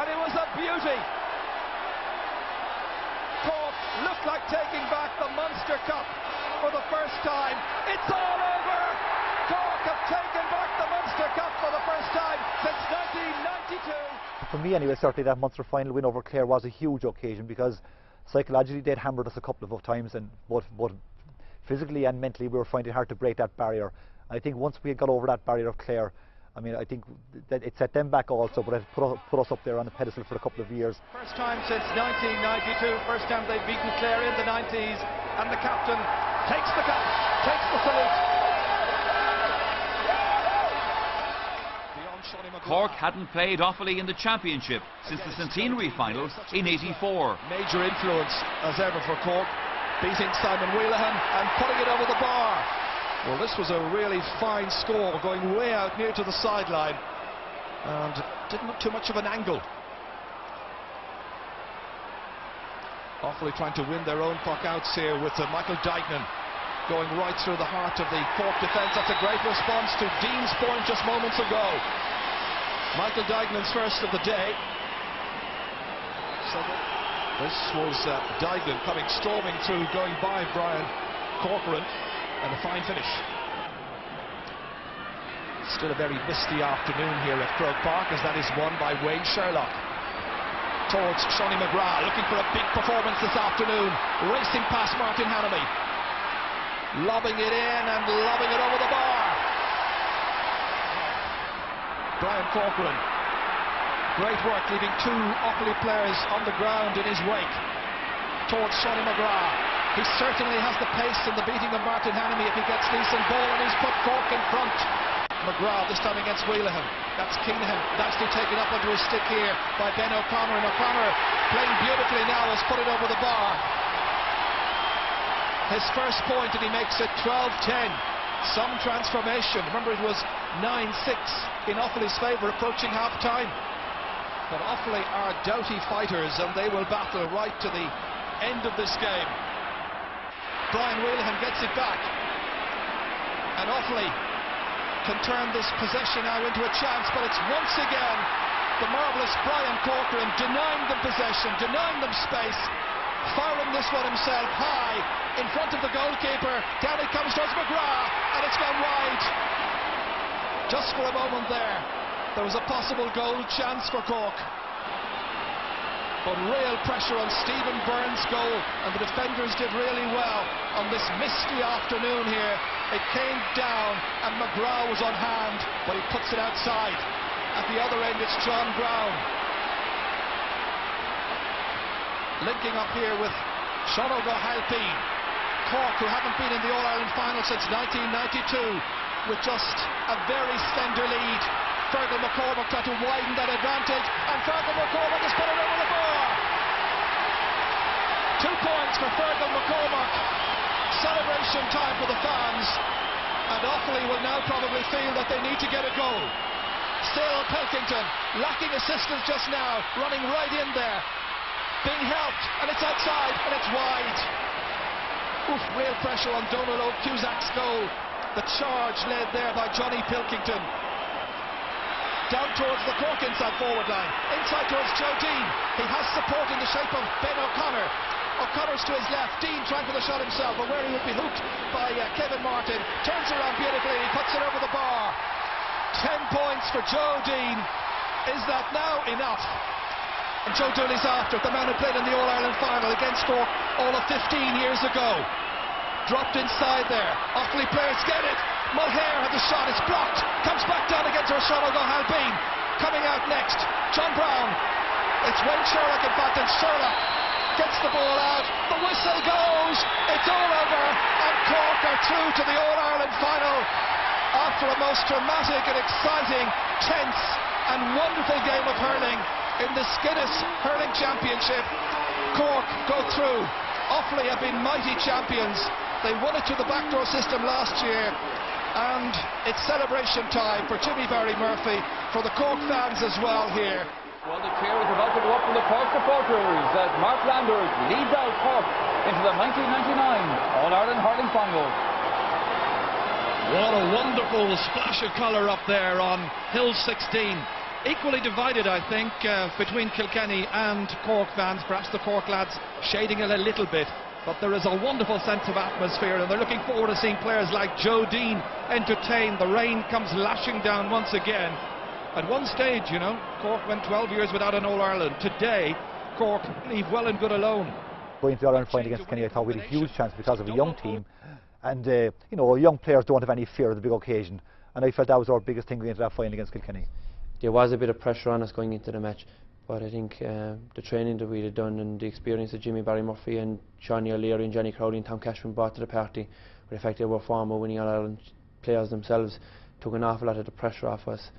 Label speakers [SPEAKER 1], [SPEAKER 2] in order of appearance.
[SPEAKER 1] and it was a beauty. Cork looked like taking back the Munster Cup for the first time. It's all over. Cork have taken back the Munster Cup for the first time since 1992.
[SPEAKER 2] For me anyway, certainly that Munster final win over Clare was a huge occasion, because psychologically they'd hammered us a couple of times, and both physically and mentally we were finding it hard to break that barrier. I think once we got over that barrier of Clare, I mean, I think that it set them back also, but it put us up there on the pedestal for a couple of years.
[SPEAKER 1] First time since 1992, first time they've beaten Clare in the 90s, and the captain takes the cup, takes the salute.
[SPEAKER 3] Cork hadn't played Offaly in the championship since the centenary final in '84.
[SPEAKER 1] Major influence as ever for Cork, beating Simon Wheelahan and putting it over the bar. Well, this was a really fine score, going way out near to the sideline, and didn't look too much of an angle. Offaly trying to win their own puck outs here with Michael Dignan going right through the heart of the Cork defence. That's a great response to Dean's point just moments ago. Michael Dignan's first of the day. So this was Dignan coming storming through, going by Brian Corcoran. And a fine finish. Still a very misty afternoon here at Croke Park, as that is won by Wayne Sherlock. Towards Seanie McGrath, looking for a big performance this afternoon. Racing past Martin Hannamy. Lobbing it in and lobbing it over the bar. Brian Corcoran. Great work, leaving two Offaly players on the ground in his wake. Towards Seanie McGrath. He certainly has the pace and the beating of Martin Hannamy if he gets decent ball, and he's put Cork in front. McGrath this time against Wheelahan. That's Kingnahan, nicely taken up onto his stick here by Ben O'Connor, and O'Connor playing beautifully now has put it over the bar. His first point, and he makes it 12-10. Some transformation. Remember, it was 9-6 in Offaly's favour approaching half-time. But Offaly are doughty fighters, and they will battle right to the end of this game. Brian Wheelahan gets it back, and Offaly can turn this possession now into a chance, but it's once again the marvellous Brian Corcoran denying them possession, denying them space, firing this one himself high in front of the goalkeeper. Down it comes towards McGrath, and it's gone wide. Just for a moment there was a possible goal chance for Cork. But real pressure on Stephen Byrne's goal, and the defenders did really well on this misty afternoon here. It came down, and McGrath was on hand, but he puts it outside. At the other end, it's John Brown. Linking up here with Sean O'Halpine. Cork, who haven't been in the All-Ireland final since 1992, with just a very slender lead. Fergal McCormack trying to widen that advantage, and Fergal McCormack has put it over the bar. 2 points for Fergal McCormack. Celebration time for the fans, and Offaly will now probably feel that they need to get a goal. Still Pilkington, lacking assistance just now, running right in there, being helped, and it's outside, and it's wide. Oof, real pressure on Donald O'Cusack's goal. The charge led there by Johnny Pilkington. Down towards the Cork inside forward line, inside towards Joe Dean. He has support in the shape of Ben O'Connor. O'Connor's to his left, Dean trying for the shot himself, but where he would be hooked by Kevin Martin. Turns around beautifully and he puts it over the bar. 10 points for Joe Dean. Is that now enough? And Joe Dooley's after it, the man who played in the All-Ireland final against Cork all of 15 years ago. Dropped inside there. Offaly players get it. Mulher had the shot, it's blocked. Comes back down against Sean O'Halpine. Coming out next, John Brown. It's Wayne Sherlock in fact, and Sherlock gets the ball out. The whistle goes. It's all over, and Cork are through to the All-Ireland final after a most dramatic and exciting, tense and wonderful game of hurling in the Guinness Hurling Championship. Cork go through. Offaly have been mighty champions. They won it to the backdoor system last year, and it's celebration time for Jimmy Barry Murphy, for the Cork fans as well here.
[SPEAKER 3] Well, the cheer is about to go up from the Cork supporters as Mark Landers leads out Cork into the 1999 All-Ireland Hurling Final.
[SPEAKER 1] What a wonderful splash of colour up there on Hill 16. equally divided, I think, between Kilkenny and Cork fans. Perhaps the Cork lads shading it a little bit, but there is a wonderful sense of atmosphere, and they're looking forward to seeing players like Joe Dean entertained. The rain comes lashing down once again. At one stage, you know, Cork went 12 years without an All-Ireland. Today, Cork leave well and good alone.
[SPEAKER 2] Going to the All-Ireland final against Kenny, I thought we had a huge chance because of a young team, and you know, young players don't have any fear of the big occasion, and I felt that was our biggest thing going into that final against Kilkenny.
[SPEAKER 4] There was a bit of pressure on us going into the match, but I think the training that we had done and the experience that Jimmy Barry Murphy and Johnny O'Leary and Johnny Crowley and Tom Cashman brought to the party, with the fact they were former winning All-Ireland players themselves, took an awful lot of the pressure off us.